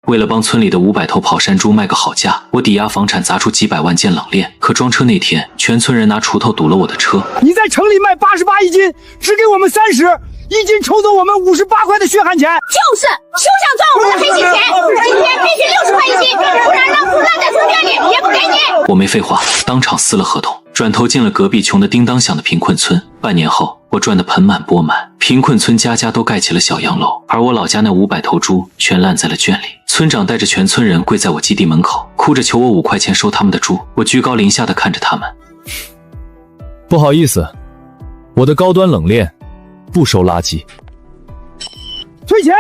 为了帮村里的500头跑山猪卖个好价，我抵押房产砸出几百万建冷链。可装车那天，全村人拿锄头堵了我的车。你在城里卖88一斤，只给我们30，一斤抽走我们58块的血汗钱。就是休想赚我们的黑心钱！今天必须60块一斤，不然让腐烂在村店里也不给你。我没废话，当场撕了合同，转头进了隔壁穷得叮当响的贫困村。半年后，我赚得盆满钵满，贫困村家家都盖起了小洋楼，而我老家那500头猪全烂在了圈里。村长带着全村人跪在我基地门口，哭着求我5块钱收他们的猪。我居高临下的看着他们，不好意思，我的高端冷链不收垃圾。退钱！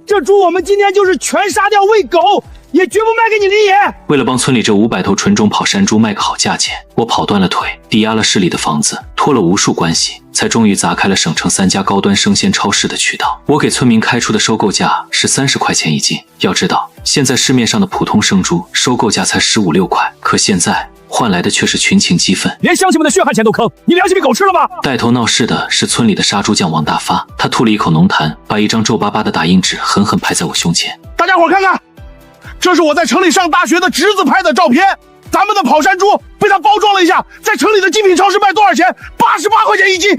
这猪我们今天就是全杀掉喂狗，也绝不卖给你林爷。为了帮村里这500头纯种跑山猪卖个好价钱，我跑断了腿，抵押了市里的房子，托了无数关系，才终于砸开了省城3家高端生鲜超市的渠道。我给村民开出的收购价是30块钱一斤。要知道，现在市面上的普通生猪收购价才15、16块，可现在换来的却是群情激愤，连乡亲们的血汗钱都坑，你良心被狗吃了吗？带头闹事的是村里的杀猪匠王大发，他吐了一口浓痰，把一张皱巴巴的打印纸狠狠拍在我胸前。大家伙看看，这是我在城里上大学的侄子拍的照片。咱们的跑山猪被他包装了一下，在城里的精品超市卖多少钱？88块钱一斤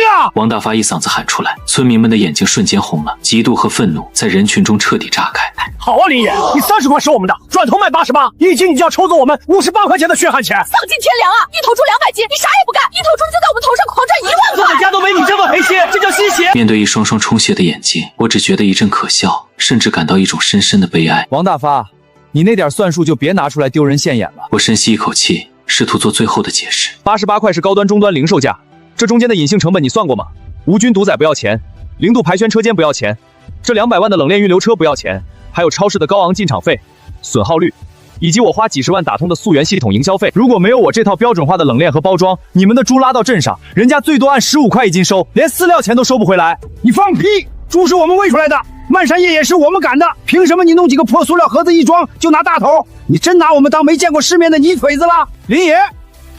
啊！王大发一嗓子喊出来，村民们的眼睛瞬间红了，嫉妒和愤怒在人群中彻底炸开。好啊，林爷，你30块收我们的，转头卖88，一斤你就要抽走我们58块钱的血汗钱，丧尽天良啊！一头猪200斤，你啥也不干，一头猪就在我们头上狂赚1万块。我们家都没你这么赔心，这叫吸血。面对一双双充血的眼睛，我只觉得一阵可笑，甚至感到一种深深的悲哀。王大发，你那点算术就别拿出来丢人现眼了。我深吸一口气，试图做最后的解释。88块是高端终端零售价，这中间的隐性成本你算过吗？无菌毒载不要钱，0度排圈车间不要钱，这200万的冷链运流车不要钱，还有超市的高昂进场费、损耗率，以及我花几十万打通的溯源系统营销费。如果没有我这套标准化的冷链和包装，你们的猪拉到镇上，人家最多按15块一斤收，连饲料钱都收不回来。你放屁！猪是我们喂出来的，漫山夜也是我们赶的，凭什么你弄几个破塑料盒子一装就拿大头？你真拿我们当没见过世面的泥腿子了？林爷，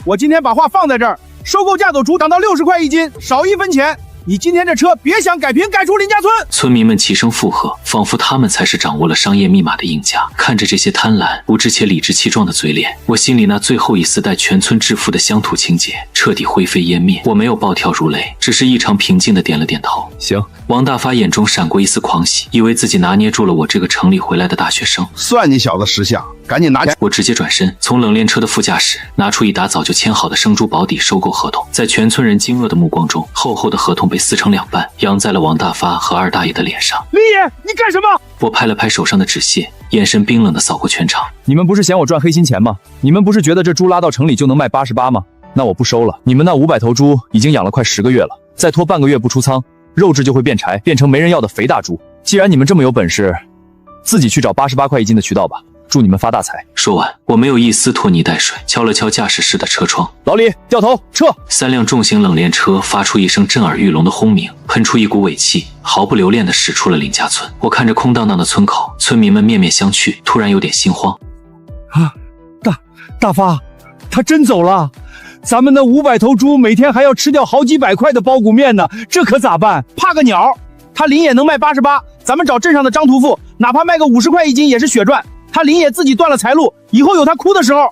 我今天把话放在这儿，收购价走猪涨到60块一斤，少1分钱。你今天这车别想改平改出林家村。村民们齐声附和，仿佛他们才是掌握了商业密码的赢家。看着这些贪婪、无知且理直气壮的嘴脸，我心里那最后一丝带全村致富的乡土情节彻底灰飞烟灭。我没有暴跳如雷，只是异常平静地点了点头。行。王大发眼中闪过一丝狂喜，以为自己拿捏住了我这个城里回来的大学生。算你小子识相，赶紧拿钱！我直接转身，从冷链车的副驾驶拿出一沓早就签好的生猪保底收购合同。在全村人惊愕的目光中，厚厚的合同被撕成2半，扬在了王大发和二大爷的脸上。林爷，你干什么？我拍了拍手上的纸屑，眼神冰冷地扫过全场。你们不是嫌我赚黑心钱吗？你们不是觉得这猪拉到城里就能卖88吗？那我不收了。你们那500头猪已经养了快10个月了，再拖半个月不出仓，肉质就会变柴，变成没人要的肥大猪。既然你们这么有本事，自己去找88块一斤的渠道吧。祝你们发大财。说完，我没有一丝拖泥带水，敲了敲驾驶室的车窗。老李，掉头撤！3辆重型冷链车发出一声震耳欲聋的轰鸣，喷出一股尾气，毫不留恋地驶出了林家村。我看着空荡荡的村口，村民们面面相觑，突然有点心慌。大发，他真走了。咱们那500头猪每天还要吃掉好几百块的包谷面呢，这可咋办？怕个鸟！他林也能卖88，咱们找镇上的张屠夫，哪怕卖个50块一斤也是血赚。他林也自己断了财路，以后有他哭的时候。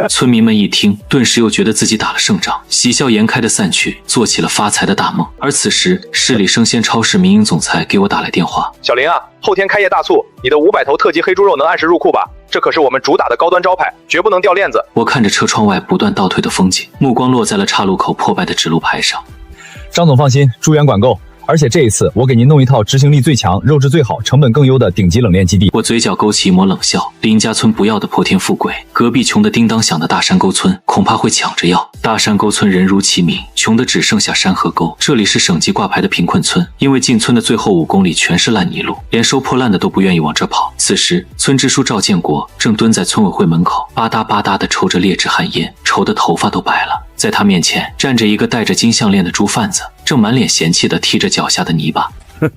村民们一听，顿时又觉得自己打了胜仗，喜笑颜开的散去，做起了发财的大梦。而此时，市里生鲜超市民营总裁给我打来电话：小林啊，后天开业大促，你的500头特级黑猪肉能按时入库吧？这可是我们主打的高端招牌，绝不能掉链子。我看着车窗外不断倒退的风景，目光落在了岔路口破败的指路牌上。张总放心，猪源管够。而且这一次，我给您弄一套执行力最强、肉质最好、成本更优的顶级冷链基地。我嘴角勾起一抹冷笑，林家村不要的破天富贵，隔壁穷的叮当响的大山沟村恐怕会抢着要。大山沟村人如其名，穷的只剩下山和沟。这里是省级挂牌的贫困村，因为进村的最后5公里全是烂泥路，连收破烂的都不愿意往这跑。此时，村支书赵建国正蹲在村委会门口，吧嗒吧嗒地抽着劣质旱烟，愁得头发都白了。在他面前站着一个戴着金项链的猪贩子，正满脸嫌弃地踢着脚下的泥巴。哼，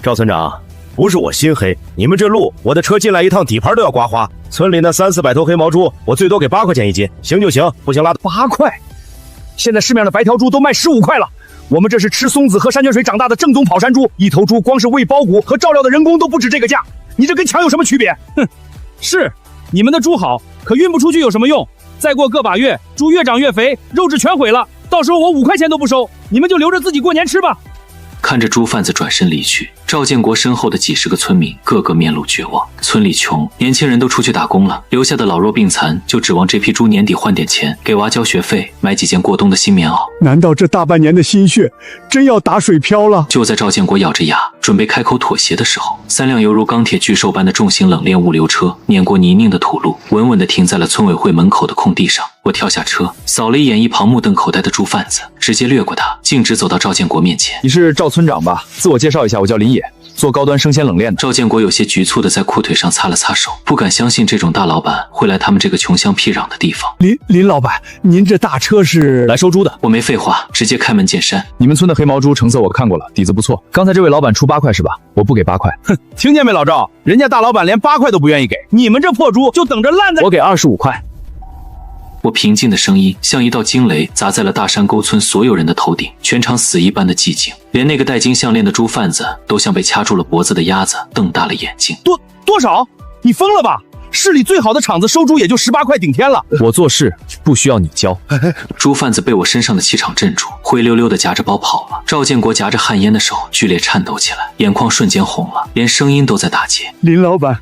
赵村长，不是我心黑，你们这路我的车进来一趟底盘都要刮花。村里那300-400头黑毛猪，我最多给8块钱一斤，行就行，不行拉倒。8块？现在市面上的白条猪都卖15块了。我们这是吃松子喝山泉水长大的正宗跑山猪，一头猪光是喂包谷和照料的人工都不止这个价。你这跟抢有什么区别？哼，是你们的猪好，可运不出去有什么用？再过个把月，猪越长越肥，肉质全毁了，到时候我5块钱都不收，你们就留着自己过年吃吧。看着猪贩子转身离去，赵建国身后的几十个村民个个面露绝望。村里穷，年轻人都出去打工了，留下的老弱病残就指望这批猪年底换点钱，给娃交学费，买几件过冬的新棉袄。难道这大半年的心血真要打水漂了？就在赵建国咬着牙准备开口妥协的时候，3辆犹如钢铁巨兽般的重型冷链物流车碾过泥泞的土路，稳稳地停在了村委会门口的空地上。我跳下车，扫了一眼一旁目瞪口呆的猪贩子，直接掠过他，径直走到赵建国面前。你是赵村长吧？自我介绍一下，我叫林野，做高端生鲜冷链的。赵建国有些局促地在裤腿上擦了擦手，不敢相信这种大老板会来他们这个穷乡僻壤的地方。林老板，您这大车是来收猪的？我没废话，直接开门见山。你们村的黑毛猪成色我看过了，底子不错。刚才这位老板出8块是吧？我不给8块。哼，听见没，老赵，人家大老板连8块都不愿意给，你们这破猪就等着烂在。我给25块。我平静的声音像一道惊雷砸在了大山沟村所有人的头顶，全场死一般的寂静，连那个戴金项链的猪贩子都像被掐住了脖子的鸭子，瞪大了眼睛。多少？你疯了吧？市里最好的厂子收猪也就18块顶天了。我做事不需要你教。猪贩子被我身上的气场镇住，灰溜溜的夹着包跑了。赵建国夹着旱烟的手剧烈颤抖起来，眼眶瞬间红了，连声音都在打结。林老板，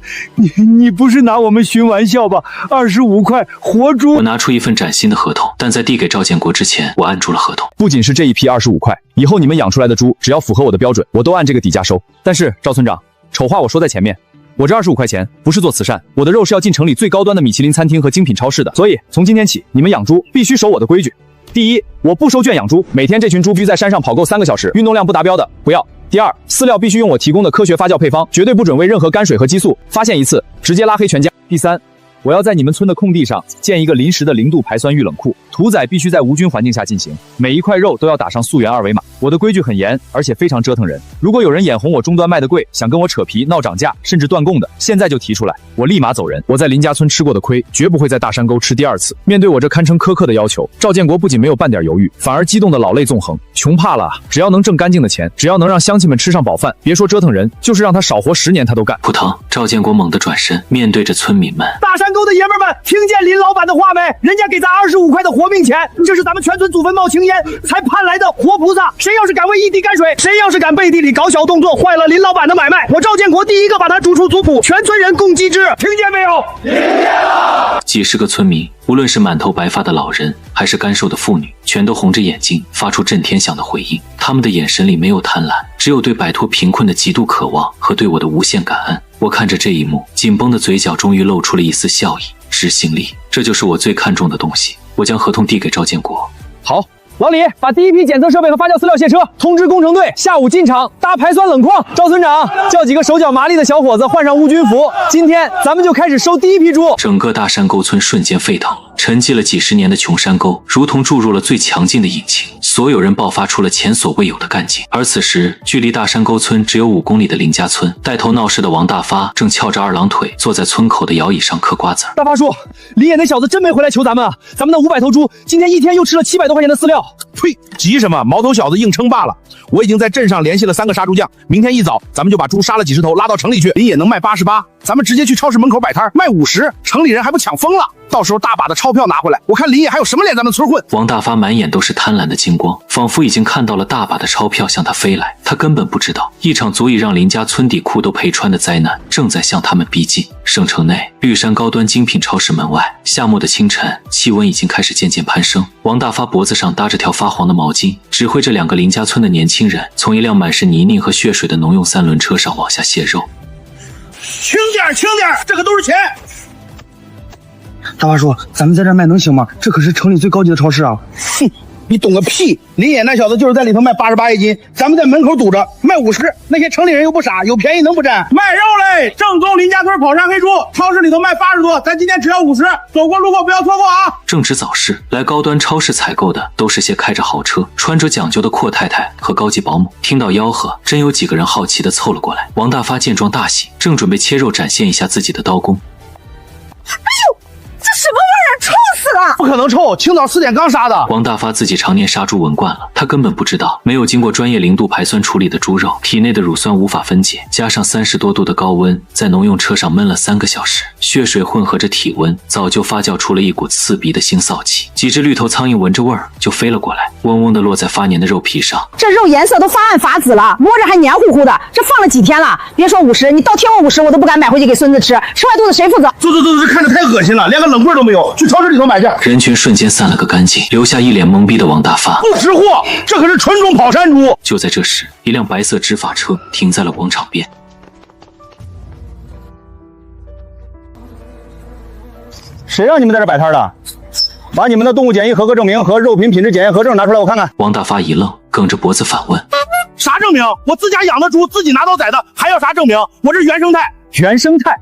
你不是拿我们寻玩笑吧？25块活猪。我拿出一份崭新的合同，但在递给赵建国之前，我按住了合同。不仅是这一批25块，以后你们养出来的猪只要符合我的标准，我都按这个底价收。但是赵村长，丑话我说在前面，我这25块钱不是做慈善，我的肉是要进城里最高端的米其林餐厅和精品超市的，所以从今天起，你们养猪必须守我的规矩。第一，我不收圈养猪，每天这群猪必须在山上跑够3个小时，运动量不达标的不要。第二，饲料必须用我提供的科学发酵配方，绝对不准喂任何泔水和激素，发现一次直接拉黑全家。第三，我要在你们村的空地上建一个临时的0度排酸预冷库，屠宰必须在无菌环境下进行，每一块肉都要打上溯源2维码。我的规矩很严，而且非常折腾人。如果有人眼红我终端卖的贵，想跟我扯皮闹涨价，甚至断供的，现在就提出来，我立马走人。我在林家村吃过的亏，绝不会在大山沟吃第2次。面对我这堪称苛刻的要求，赵建国不仅没有半点犹豫，反而激动的老泪纵横。穷怕了，只要能挣干净的钱，只要能让乡亲们吃上饱饭，别说折腾人，就是让他少活10年他都干。扑腾！赵建国猛地转身，面对着村民们。大山沟的爷们们，听见林老板的话没？人家给咱25块的活命钱，这是咱们全村祖坟冒青烟才盼来的活菩萨。谁要是敢为一滴泔水，谁要是敢背地里搞小动作，坏了林老板的买卖，我赵建国第一个把他逐出族谱，全村人共击之。听见没有？听见了。几十个村民，无论是满头白发的老人，还是干瘦的妇女，全都红着眼睛发出震天响的回应。他们的眼神里没有贪婪，只有对摆脱贫困的极度渴望和对我的无限感恩。我看着这一幕，紧绷的嘴角终于露出了一丝笑意。执行力，这就是我最看重的东西。我将合同递给赵建国。好，老李，把第一批检测设备和发酵饲料卸车，通知工程队下午进场搭排酸冷矿。赵村长，叫几个手脚麻利的小伙子换上无菌服，今天咱们就开始收第一批猪。整个大山沟村瞬间沸腾，沉寂了几10年的穷山沟如同注入了最强劲的引擎，所有人爆发出了前所未有的干劲。而此时，距离大山沟村只有5公里的林家村，带头闹事的王大发正翘着2郎腿坐在村口的摇椅上嗑瓜子。大发叔，林野那小子真没回来求咱们啊！咱们那500头猪今天一天又吃了700多块钱的饲料。呸！急什么？毛头小子硬撑罢了。我已经在镇上联系了3个杀猪匠，明天一早咱们就把猪杀了几十头拉到城里去，林野能卖88，咱们直接去超市门口摆摊卖50，城里人还不抢疯了？到时候大把的钞票拿回来，我看林野还有什么脸咱们村混？王大发满眼都是贪婪的金光，仿佛已经看到了大把的钞票向他飞来。他根本不知道，一场足以让林家村底裤都赔穿的灾难正在向他们逼近。省城内绿山高端精品超市门外，夏末的清晨，气温已经开始渐渐攀升。王大发脖子上搭着条发黄的毛巾，指挥着2个林家村的年轻人从一辆满是泥泞和血水的农用3轮车上往下卸肉。轻点，轻点，这可都是钱。大发叔，咱们在这卖能行吗？这可是城里最高级的超市啊！哼，你懂个屁！林野那小子就是在里头卖88一斤，咱们在门口堵着卖50，那些城里人又不傻，有便宜能不占？卖肉嘞！正宗林家村跑山黑猪，超市里头卖80多，咱今天只要50，走过路过不要错过啊！正值早市，来高端超市采购的都是些开着豪车、穿着讲究的阔太太和高级保姆。听到吆喝，真有几个人好奇地凑了过来。王大发见状大喜，正准备切肉展现一下自己的刀工。哎呦，这什么味儿啊！臭死了。不可能臭，清早4点刚杀的。王大发自己常年杀猪闻惯了，他根本不知道，没有经过专业0度排酸处理的猪肉，体内的乳酸无法分解，加上30多度的高温，在农用车上焖了3个小时，血水混合着体温，早就发酵出了一股刺鼻的腥臊气。几只绿头苍蝇闻着味儿就飞了过来，嗡嗡地落在发黏的肉皮上。这肉颜色都发暗发紫了，摸着还黏糊糊的，这放了几天了？别说50，你倒贴我50，我都不敢买回去给孙子吃，吃坏肚子谁负责？走，这看着太恶心了，连个冷棍都没有，去超市里头买去。人群瞬间散了个干净，留下一脸懵逼的王大发。不识货，这可是纯种跑山猪。就在这时，一辆白色执法车停在了广场边。谁让你们在这摆摊的？把你们的动物检疫合格证明和肉品品质检验合证拿出来，我看看。王大发一愣，梗着脖子反问：啥证明？我自家养的猪，自己拿刀宰的，还要啥证明？我这原生态。原生态，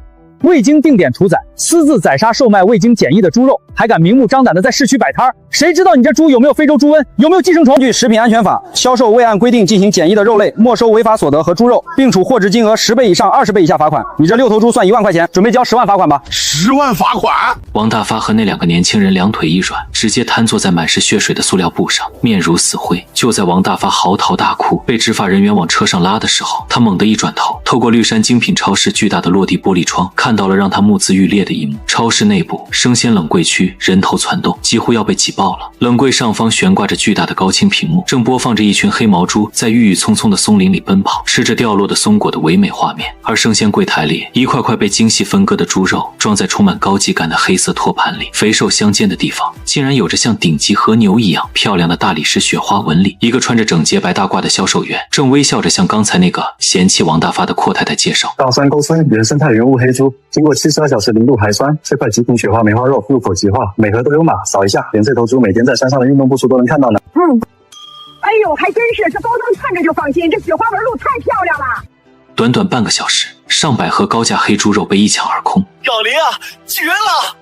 未经定点屠宰，私自宰杀售卖未经检疫的猪肉，还敢明目张胆的在市区摆摊儿？谁知道你这猪有没有非洲猪瘟，有没有寄生虫？根据食品安全法，销售未按规定进行检疫的肉类，没收违法所得和猪肉，并处获质金额10倍以上20倍以下罚款。你这6头猪算1万块钱，准备交10万罚款吧？10万罚款！王大发和那2个年轻人两腿一软，直接瘫坐在满是血水的塑料布上，面如死灰。就在王大发嚎啕大哭，被执法人员往车上拉的时候，他猛地一转头，透过绿山精品超市巨大的落地玻璃窗，看到了让他目眦欲裂的一幕：超市内部生鲜冷柜区人头攒动，几乎要被挤爆了。冷柜上方悬挂着巨大的高清屏幕，正播放着一群黑毛猪在郁郁葱葱的松林里奔跑，吃着掉落的松果的唯美画面。而生鲜柜台里，一块块被精细分割的猪肉装在充满高级感的黑色托盘里，肥瘦相间的地方竟然有着像顶级和牛一样漂亮的大理石雪花纹理。一个穿着整洁白大褂的销售员正微笑着向刚才那个嫌弃王大发的阔太太介绍：大山沟村原生态原物黑猪，经过72小时0度排酸，这块极品雪花梅花肉入口即化，每盒都有码，扫一下，连这头猪每天在山上的运动步数都能看到呢。哎呦，还真是，这包装看着就放心，这雪花纹路太漂亮了。短短半个小时，上百盒高价黑猪肉被一抢而空。小林啊，绝了！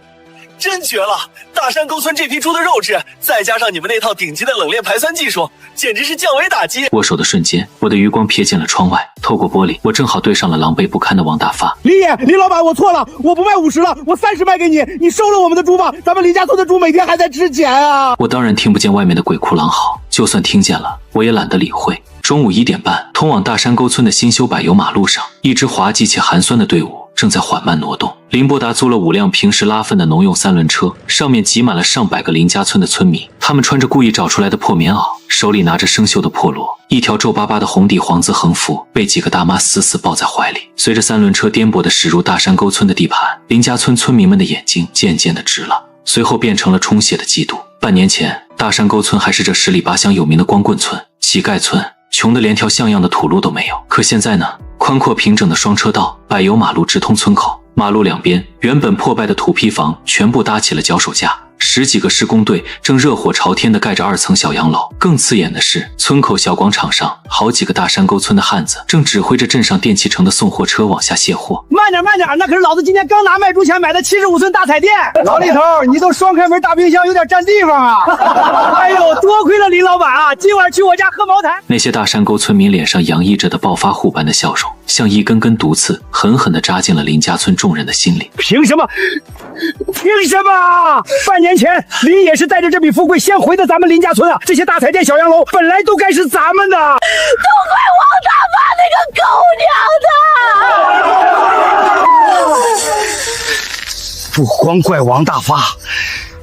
真绝了！大山沟村这批猪的肉质，再加上你们那套顶级的冷链排酸技术，简直是降维打击。握手的瞬间，我的余光瞥见了窗外，透过玻璃，我正好对上了狼狈不堪的王大发。李老板，我错了，我不卖50了，我30卖给你，你收了我们的猪吧，咱们林家村的猪每天还在吃钱啊！我当然听不见外面的鬼哭狼嚎，就算听见了，我也懒得理会。中午1点半，通往大山沟村的新修柏油马路上，一支滑稽且寒酸的队伍正在缓慢挪动。林伯达租了5辆平时拉粪的农用3轮车，上面挤满了上百个林家村的村民。他们穿着故意找出来的破棉袄，手里拿着生锈的破锣，一条皱巴巴的红底黄字横幅被几个大妈死死抱在怀里。随着3轮车颠簸地驶入大山沟村的地盘，林家村村民们的眼睛渐渐地直了，随后变成了充血的嫉妒。半年前，大山沟村还是这10里8乡有名的光棍村、乞丐村，穷得连条像样的土路都没有。可现在呢，宽阔平整的双车道，柏油马路直通村口，马路两边原本破败的土坯房全部搭起了脚手架，10几个施工队正热火朝天地盖着2层小洋楼。更刺眼的是，村口小广场上好几个大山沟村的汉子正指挥着镇上电器城的送货车往下卸货。慢点，那可是老子今天刚拿卖猪钱买的75寸大彩电。老李头，你都双开门大冰箱，有点占地方啊！哎呦，多亏了林老板啊，今晚去我家喝茅台。那些大山沟村民脸上洋溢着的暴发户般的笑容，像一根根毒刺，狠狠地扎进了林家村众人的心里。凭什么？半年前，林也是带着这笔富贵先回的咱们林家村啊！这些大彩电、小洋楼本来都该是咱们的，都怪王大发那个狗娘的！不光怪王大发，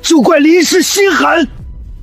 就怪林氏心狠。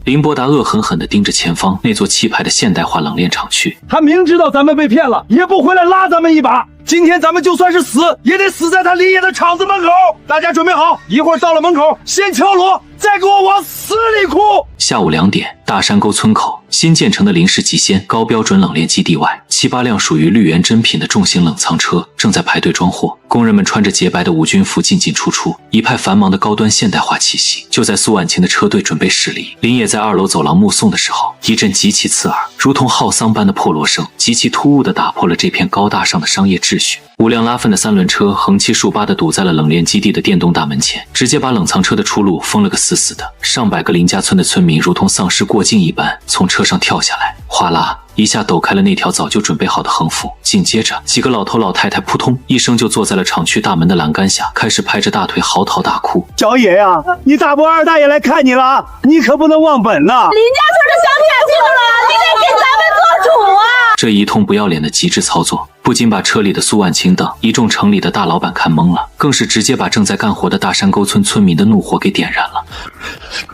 林伯达恶狠狠地盯着前方那座气派的现代化冷链厂区，他明知道咱们被骗了，也不回来拉咱们一把。今天咱们就算是死，也得死在他林业的厂子门口。大家准备好，一会儿到了门口，先敲锣，再给我往死里哭。下午2点，大山沟村口新建成的林氏极鲜高标准冷链基地外，7、8辆属于绿源珍品的重型冷藏车正在排队装货。工人们穿着洁白的无菌服进进出出，一派繁忙的高端现代化气息。就在苏婉晴的车队准备驶离，林野在2楼走廊目送的时候，一阵极其刺耳，如同浩桑般的破锣声极其突兀地打破了这片高大上的商业秩序。5辆拉粪的3轮车横七竖八地堵在了冷链基地的电动大门前，直接把冷藏车的出路封了个死死的。上百个林家村的村民如同丧尸过境一般从车上跳下来，哗啦一下抖开了那条早就准备好的横幅。紧接着，几个老头老太太扑通一声就坐在了厂区大门的栏杆下，开始拍着大腿嚎啕大哭。小野呀，你大伯二大爷来看你了，你可不能忘本呐！林家村的小铁匠了，你得给咱们做主啊！这一通不要脸的极致操作，不仅把车里的苏万清等一众城里的大老板看懵了，更是直接把正在干活的大山沟村村民的怒火给点燃了。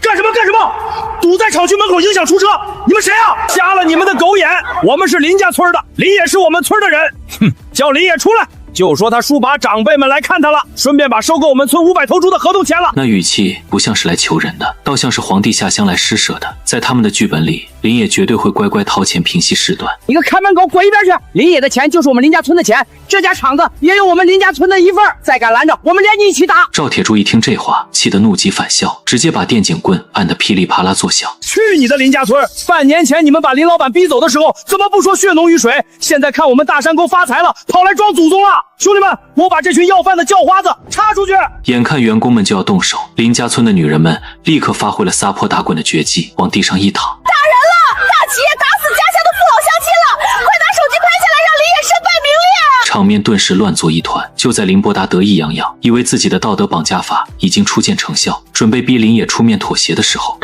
干什么干什么？堵在厂区门口影响出车！你们谁啊？瞎了你们的狗眼！我们是林家村的，林野是我们村的人。哼，叫林野出来！就说他叔把长辈们来看他了，顺便把收购我们村500头猪的合同签了。那语气不像是来求人的，倒像是皇帝下乡来施舍的。在他们的剧本里，林野绝对会乖乖掏钱平息事端。你个看门狗，滚一边去！林野的钱就是我们林家村的钱，这家厂子也有我们林家村的一份，再敢拦着，我们连你一起打！赵铁柱一听这话，气得怒极反笑，直接把电警棍按得噼里啪啦作响。去你的林家村！半年前你们把林老板逼走的时候，怎么不说血浓于水？现在看我们大山沟发财了，跑来装祖宗了！兄弟们，我把这群要饭的叫花子插出去！眼看员工们就要动手，林家村的女人们立刻发挥了撒泼打滚的绝技，往地上一躺。打人了！大企业打死家乡的父老乡亲了！快拿手机拍下来，让林野身败名裂！场面顿时乱作一团。就在林伯达得意洋洋，以为自己的道德绑架法已经初见成效，准备逼林野出面妥协的时候，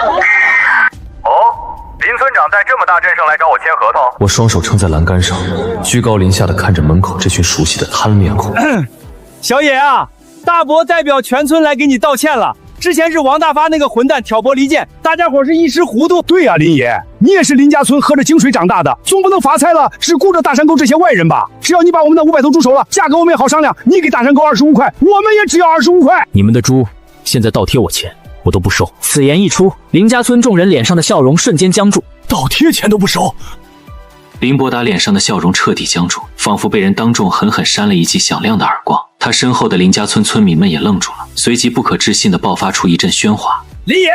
林村长带这么大阵势来找我签合同，我双手撑在栏杆上，居高临下的看着门口这群熟悉的贪面孔。小野啊，大伯代表全村来给你道歉了。之前是王大发那个混蛋挑拨离间，大家伙是一时糊涂。对呀，林爷，你也是林家村喝着井水长大的，总不能发财了只顾着大山沟这些外人吧？只要你把我们的500头猪收了，价格我们也好商量。你给大山沟25块，我们也只要25块。你们的猪现在倒贴我钱，我都不收。此言一出，林家村众人脸上的笑容瞬间僵住。倒贴钱都不收？林伯达脸上的笑容彻底僵住，仿佛被人当众狠狠扇了一记响亮的耳光。他身后的林家村村民们也愣住了，随即不可置信地爆发出一阵喧哗。林野，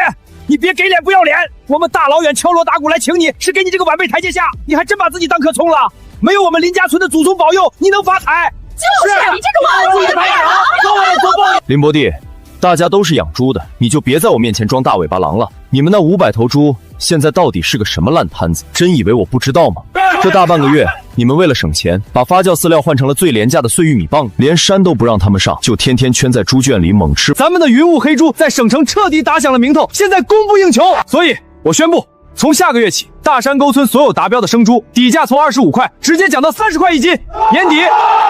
你别给脸不要脸！我们大老远敲锣打鼓来请你，是给你这个晚辈台阶下，你还真把自己当棵葱了？没有我们林家村的祖宗保佑，你能发财？就是你这个王八蛋！林伯弟，大家都是养猪的，你就别在我面前装大尾巴狼了。你们那500头猪现在到底是个什么烂摊子？真以为我不知道吗？这大半个月，你们为了省钱，把发酵饲料换成了最廉价的碎玉米棒，连山都不让他们上，就天天圈在猪圈里猛吃。咱们的云雾黑猪在省城彻底打响了名头，现在供不应求，所以我宣布，从下个月起，大山沟村所有达标的生猪底价从25块直接降到30块一斤。年底，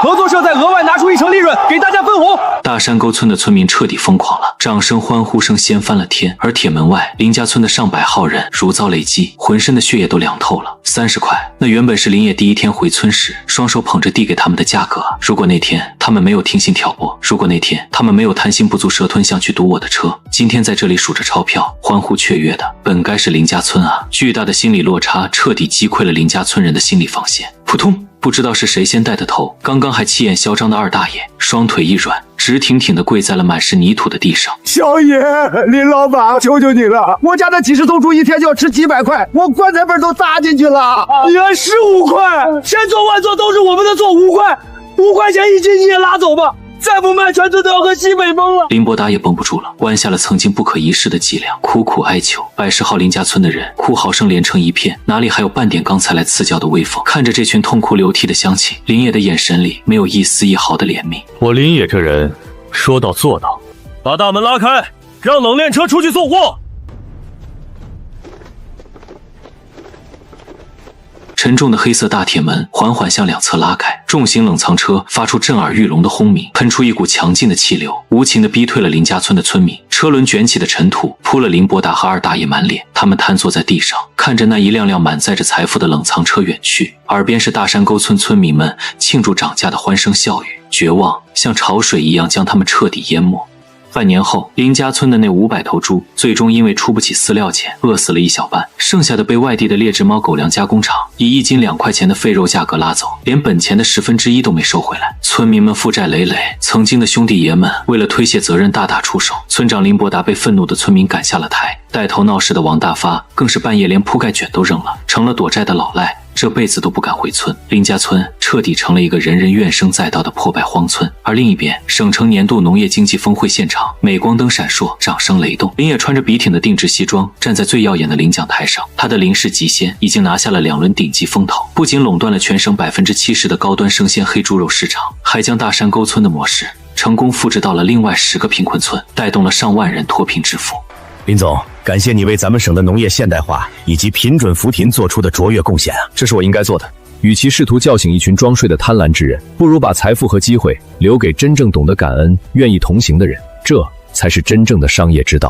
合作社再额外拿出1成利润给大家分红。大山沟村的村民彻底疯狂了，掌声欢呼声掀翻了天。而铁门外，林家村的上百号人如遭雷击，浑身的血液都凉透了。30块，那原本是林野第一天回村时双手捧着递给他们的价格。如果那天他们没有听信挑拨，如果那天他们没有贪心不足蛇吞象去堵我的车，今天在这里数着钞票欢呼雀跃的本该是林家村啊！巨大的心理落差彻底击溃了林家村人的心理防线。扑通，不知道是谁先带的头，刚刚还气焰嚣张的二大爷双腿一软，直挺挺地跪在了满是泥土的地上。小野，林老板，求求你了，我家的几十头猪一天就要吃几百块，我棺材本都砸进去了。你还15块，千错万错都是我们的错，5块，5块钱一斤你也拉走吧。再不卖，全村都要喝西北风了。林伯达也绷不住了，弯下了曾经不可一世的脊梁，苦苦哀求。110号林家村的人哭嚎声连成一片，哪里还有半点刚才来赐教的威风？看着这群痛哭流涕的乡亲，林野的眼神里没有一丝一毫的怜悯。我林野这人说到做到，把大门拉开，让冷链车出去送货。沉重的黑色大铁门缓缓向两侧拉开，重型冷藏车发出震耳欲聋的轰鸣，喷出一股强劲的气流，无情地逼退了林家村的村民。车轮卷起的尘土扑了林伯达和二大爷满脸，他们瘫坐在地上，看着那一辆辆满载着财富的冷藏车远去，耳边是大山沟村村民们庆祝涨价的欢声笑语，绝望像潮水一样将他们彻底淹没。半年后，林家村的那500头猪最终因为出不起饲料钱，饿死了一小半，剩下的被外地的劣质猫狗粮加工厂以1斤2块钱的废肉价格拉走，连本钱的1/10都没收回来。村民们负债累累，曾经的兄弟爷们为了推卸责任大打出手。村长林伯达被愤怒的村民赶下了台，带头闹事的王大发更是半夜连铺盖卷都扔了，成了躲债的老赖。这辈子都不敢回村。林家村彻底成了一个人人怨声载道的破败荒村。而另一边，省城年度农业经济峰会现场，镁光灯闪烁，掌声雷动。林野穿着笔挺的定制西装，站在最耀眼的领奖台上。他的林氏极鲜已经拿下了2轮顶级风投，不仅垄断了全省70%的高端生鲜黑猪肉市场，还将大山沟村的模式成功复制到了另外10个贫困村，带动了上万人脱贫致富。林总，感谢你为咱们省的农业现代化以及平准扶贫做出的卓越贡献啊！这是我应该做的。与其试图叫醒一群装睡的贪婪之人，不如把财富和机会留给真正懂得感恩、愿意同行的人，这才是真正的商业之道。